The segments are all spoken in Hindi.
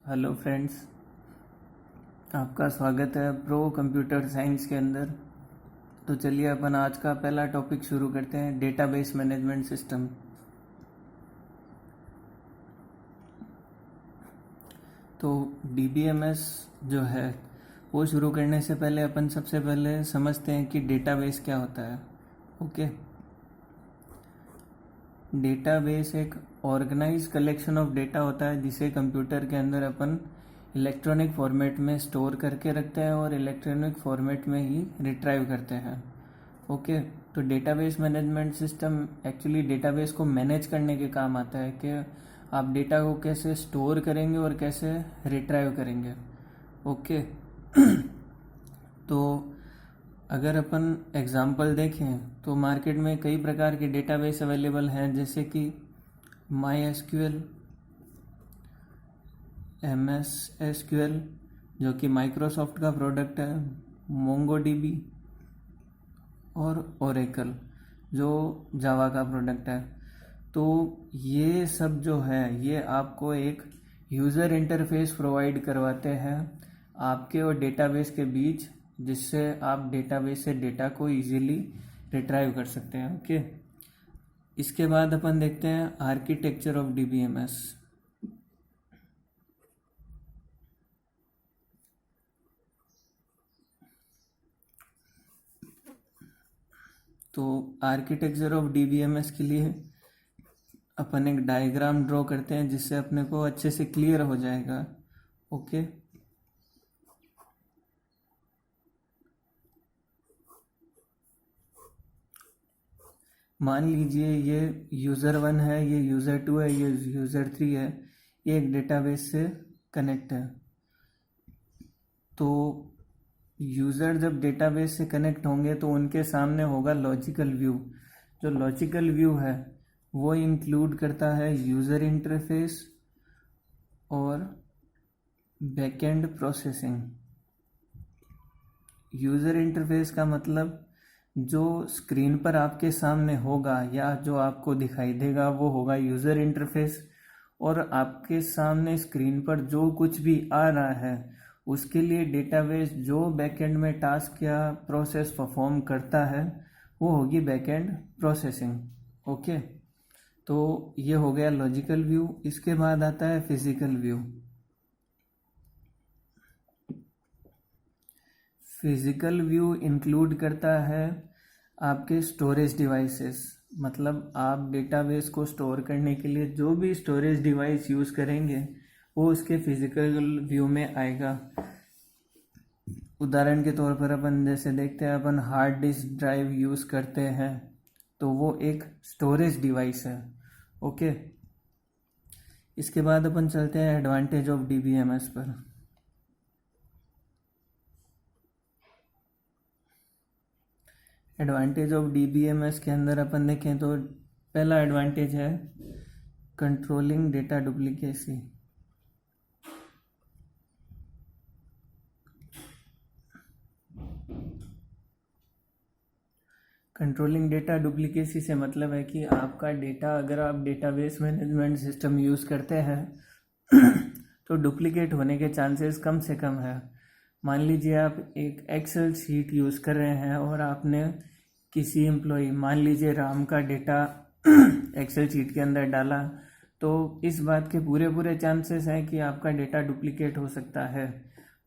हेलो फ्रेंड्स, आपका स्वागत है प्रो कंप्यूटर साइंस के अंदर। तो चलिए अपन आज का पहला टॉपिक शुरू करते हैं, डेटाबेस मैनेजमेंट सिस्टम। तो डीबीएमएस जो है वो शुरू करने से पहले अपन सबसे पहले समझते हैं कि डेटाबेस क्या होता है। ओके, डेटाबेस एक ऑर्गेनाइज कलेक्शन ऑफ डेटा होता है जिसे कंप्यूटर के अंदर अपन इलेक्ट्रॉनिक फॉर्मेट में स्टोर करके रखते हैं और इलेक्ट्रॉनिक फॉर्मेट में ही रिट्राइव करते हैं। ओके, तो database management system actually database को मैनेज करने के काम आता है कि आप डेटा को कैसे स्टोर करेंगे और कैसे रिट्राइव करेंगे। ओके तो अगर अपन एग्जांपल देखें तो मार्केट में कई प्रकार के डेटाबेस अवेलेबल हैं, जैसे कि MySQL, MS SQL जो कि माइक्रोसॉफ्ट का प्रोडक्ट है, MongoDB और Oracle जो जावा का प्रोडक्ट है। तो ये सब जो है ये आपको एक यूज़र इंटरफेस प्रोवाइड करवाते हैं आपके और डेटाबेस के बीच, जिससे आप डेटाबेस से डेटा को इजीली रिट्राइव कर सकते हैं। ओके, इसके बाद अपन देखते हैं आर्किटेक्चर ऑफ डीबीएमएस। तो आर्किटेक्चर ऑफ डीबीएमएस के लिए अपन एक डायग्राम ड्रॉ करते हैं जिससे अपने को अच्छे से क्लियर हो जाएगा। ओके, मान लीजिए ये यूज़र 1 है, ये यूज़र 2 है, ये यूज़र 3 है, ये एक डेटाबेस से कनेक्ट है। तो यूज़र जब डेटाबेस से कनेक्ट होंगे तो उनके सामने होगा लॉजिकल व्यू। जो लॉजिकल व्यू है वो इंक्लूड करता है यूज़र इंटरफेस और बैकएंड प्रोसेसिंग। यूज़र इंटरफेस का मतलब जो स्क्रीन पर आपके सामने होगा या जो आपको दिखाई देगा वो होगा यूज़र इंटरफेस, और आपके सामने स्क्रीन पर जो कुछ भी आ रहा है उसके लिए डेटाबेस जो बैकएंड में टास्क या प्रोसेस परफॉर्म करता है वो होगी बैकएंड प्रोसेसिंग। ओके, तो ये हो गया लॉजिकल व्यू। इसके बाद आता है physical view. Physical view include करता है आपके स्टोरेज डिवाइसेस, मतलब आप डेटाबेस को स्टोर करने के लिए जो भी स्टोरेज डिवाइस यूज़ करेंगे वो उसके फिजिकल व्यू में आएगा। उदाहरण के तौर पर अपन जैसे देखते हैं अपन हार्ड डिस्क ड्राइव यूज़ करते हैं तो वो एक स्टोरेज डिवाइस है। ओके, इसके बाद अपन चलते हैं एडवांटेज ऑफ डीबीएमएस पर। एडवांटेज ऑफ डीबीएमएस के अंदर अपन देखें तो पहला एडवांटेज है controlling data duplicacy. Controlling data duplicacy से मतलब है कि आपका डेटा अगर आप डेटाबेस मैनेजमेंट सिस्टम यूज़ करते हैं तो डुप्लीकेट होने के चांसेस कम से कम है। मान लीजिए आप एक एक्सेल शीट यूज़ कर रहे हैं और आपने किसी एम्प्लॉय, मान लीजिए राम का डेटा एक्सेल शीट के अंदर डाला, तो इस बात के पूरे पूरे चांसेस हैं कि आपका डेटा डुप्लीकेट हो सकता है।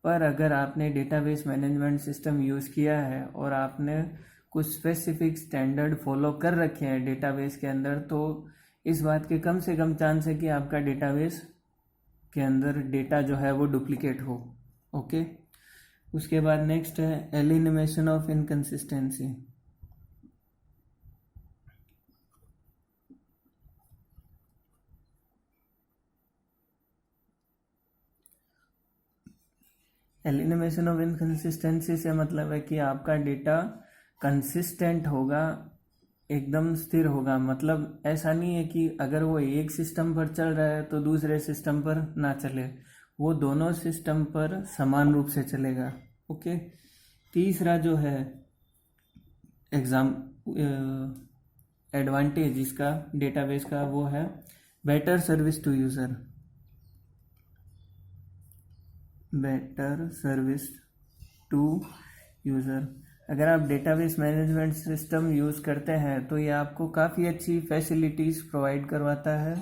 पर अगर आपने डेटाबेस मैनेजमेंट सिस्टम यूज़ किया है और आपने कुछ स्पेसिफिक स्टैंडर्ड फॉलो कर रखे हैं डेटाबेस के अंदर, तो इस बात के कम से कम चांस है कि आपका डेटाबेस के अंदर डेटा जो है वो डुप्लीकेट हो। ओके, उसके बाद नेक्स्ट है elimination of inconsistency. Elimination of inconsistency से मतलब है कि आपका डेटा कंसिस्टेंट होगा, एकदम स्थिर होगा। मतलब ऐसा नहीं है कि अगर वो एक सिस्टम पर चल रहा है तो दूसरे सिस्टम पर ना चले, वो दोनों सिस्टम पर समान रूप से चलेगा। ओके, तीसरा जो है एडवांटेज इसका डेटाबेस का वो है better service to user. Better service to user. अगर आप डेटाबेस मैनेजमेंट सिस्टम यूज़ करते हैं तो ये आपको काफ़ी अच्छी फैसिलिटीज़ प्रोवाइड करवाता है।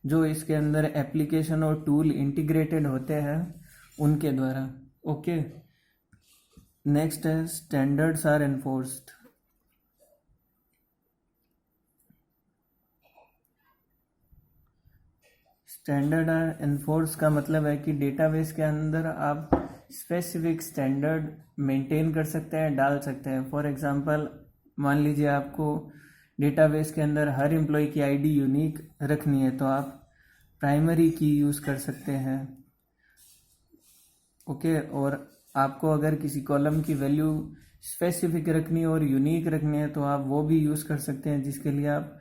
जो इसके अंदर एप्लीकेशन और टूल इंटीग्रेटेड होते हैं उनके द्वारा। ओके, नेक्स्ट है standards are enforced. Standard are enforce का मतलब है कि डेटाबेस के अंदर आप स्पेसिफिक स्टैंडर्ड मेंटेन कर सकते हैं, डाल सकते हैं। फॉर एग्जांपल, मान लीजिए आपको डेटाबेस के अंदर हर एम्प्लॉय की आईडी यूनिक रखनी है तो आप प्राइमरी की यूज़ कर सकते हैं। ओके, और आपको अगर किसी कॉलम की वैल्यू स्पेसिफिक रखनी है और यूनिक रखनी है तो आप वो भी यूज़ कर सकते हैं, जिसके लिए आप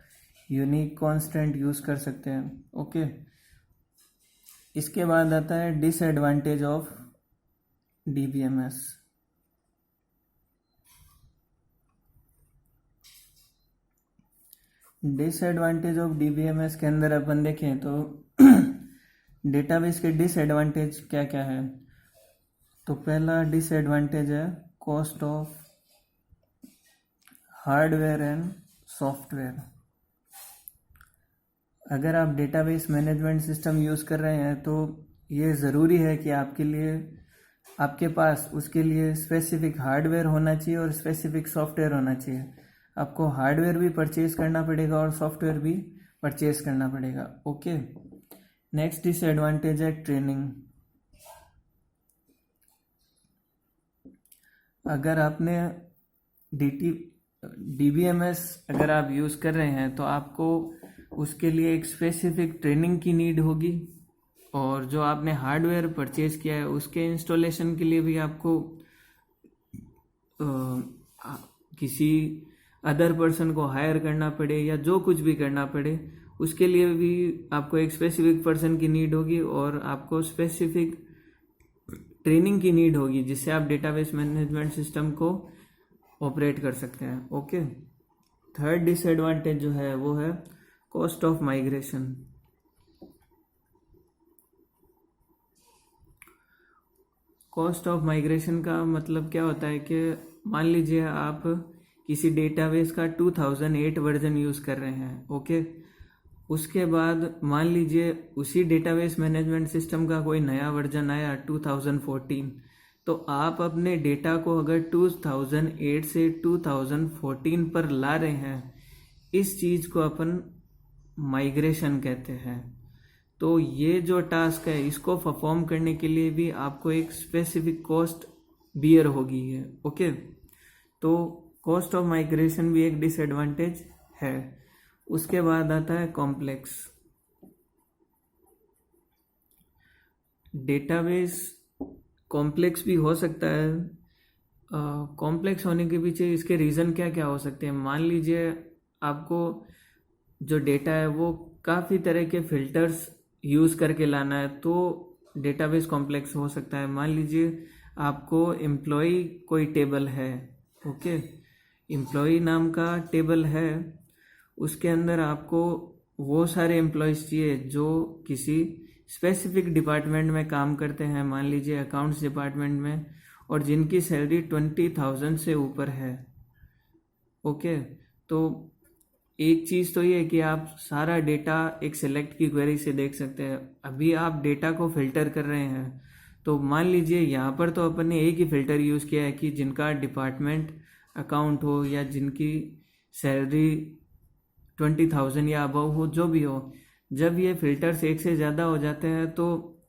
यूनिक कांस्टेंट यूज़ कर सकते हैं। ओके, इसके बाद आता है disadvantage of DBMS। Disadvantage of DBMS के अंदर अपन देखें तो डेटाबेस के डिसएडवांटेज क्या क्या है। तो पहला डिसएडवांटेज है cost of hardware and software. अगर आप डेटाबेस मैनेजमेंट सिस्टम यूज़ कर रहे हैं तो ये ज़रूरी है कि आपके पास उसके लिए स्पेसिफिक हार्डवेयर होना चाहिए और स्पेसिफिक सॉफ्टवेयर होना चाहिए। आपको हार्डवेयर भी परचेज करना पड़ेगा और सॉफ्टवेयर भी परचेज करना पड़ेगा। ओके, नेक्स्ट डिसएडवांटेज है ट्रेनिंग। अगर आपने DBMS अगर आप यूज़ कर रहे हैं तो आपको उसके लिए एक स्पेसिफिक ट्रेनिंग की नीड होगी, और जो आपने हार्डवेयर परचेज किया है उसके इंस्टॉलेशन के लिए भी आपको किसी अदर पर्सन को हायर करना पड़े या जो कुछ भी करना पड़े, उसके लिए भी आपको एक स्पेसिफिक पर्सन की नीड होगी और आपको स्पेसिफिक ट्रेनिंग की नीड होगी, जिससे आप डेटाबेस मैनेजमेंट सिस्टम को ऑपरेट कर सकते हैं। ओके, थर्ड डिसएडवांटेज जो है वो है cost of migration. Cost of migration का मतलब क्या होता है कि मान लीजिए आप किसी डेटाबेस का 2008 वर्जन यूज़ कर रहे हैं। ओके, उसके बाद मान लीजिए उसी डेटाबेस मैनेजमेंट सिस्टम का कोई नया वर्जन आया 2014, तो आप अपने डेटा को अगर 2008 से 2014 पर ला रहे हैं, इस चीज़ को अपन माइग्रेशन कहते हैं। तो ये जो टास्क है इसको परफॉर्म करने के लिए भी आपको एक स्पेसिफिक कॉस्ट बियर होगी है। ओके, तो कॉस्ट ऑफ माइग्रेशन भी एक डिसएडवांटेज है। उसके बाद आता है कॉम्प्लेक्स। डेटाबेस कॉम्प्लेक्स भी हो सकता है। कॉम्प्लेक्स होने के पीछे इसके रीज़न क्या क्या हो सकते हैं। मान लीजिए आपको जो डेटा है वो काफ़ी तरह के फिल्टर्स यूज़ करके लाना है, तो डेटाबेस कॉम्प्लेक्स हो सकता है। मान लीजिए आपको एम्प्लॉय कोई टेबल है। ओके, एम्प्लॉय नाम का टेबल है, उसके अंदर आपको वो सारे एम्प्लॉयज़ चाहिए जो किसी स्पेसिफिक डिपार्टमेंट में काम करते हैं, मान लीजिए अकाउंट्स डिपार्टमेंट में, और जिनकी सैलरी 20,000 से ऊपर है। ओके, तो एक चीज़ तो ये है कि आप सारा डेटा एक सेलेक्ट की क्वेरी से देख सकते हैं। अभी आप डेटा को फिल्टर कर रहे हैं, तो मान लीजिए यहाँ पर तो अपन ने एक ही फिल्टर यूज़ किया है कि जिनका डिपार्टमेंट अकाउंट हो या जिनकी सैलरी 20,000 या अबव हो, जो भी हो। जब ये फिल्टर्स एक से ज़्यादा हो जाते हैं तो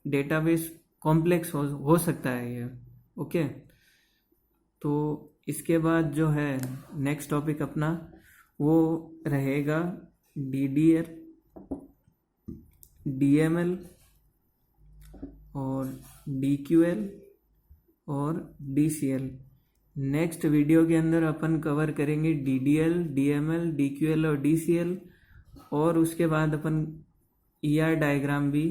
डेटाबेस कॉम्प्लेक्स हो सकता है ये। ओके, तो इसके बाद जो है नेक्स्ट टॉपिक अपना वो रहेगा DDL, DML और DQL और DCL। नेक्स्ट वीडियो के अंदर अपन कवर करेंगे DDL, DML, DQL और DCL, और उसके बाद अपन ER डायग्राम भी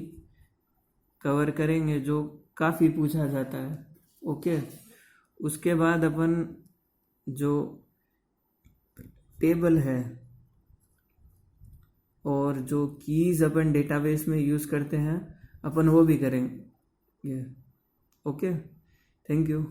कवर करेंगे जो काफ़ी पूछा जाता है। ओके, उसके बाद अपन जो टेबल है और जो कीज़ अपन डेटाबेस में यूज़ करते हैं अपन वो भी करेंगे। Okay, thank you.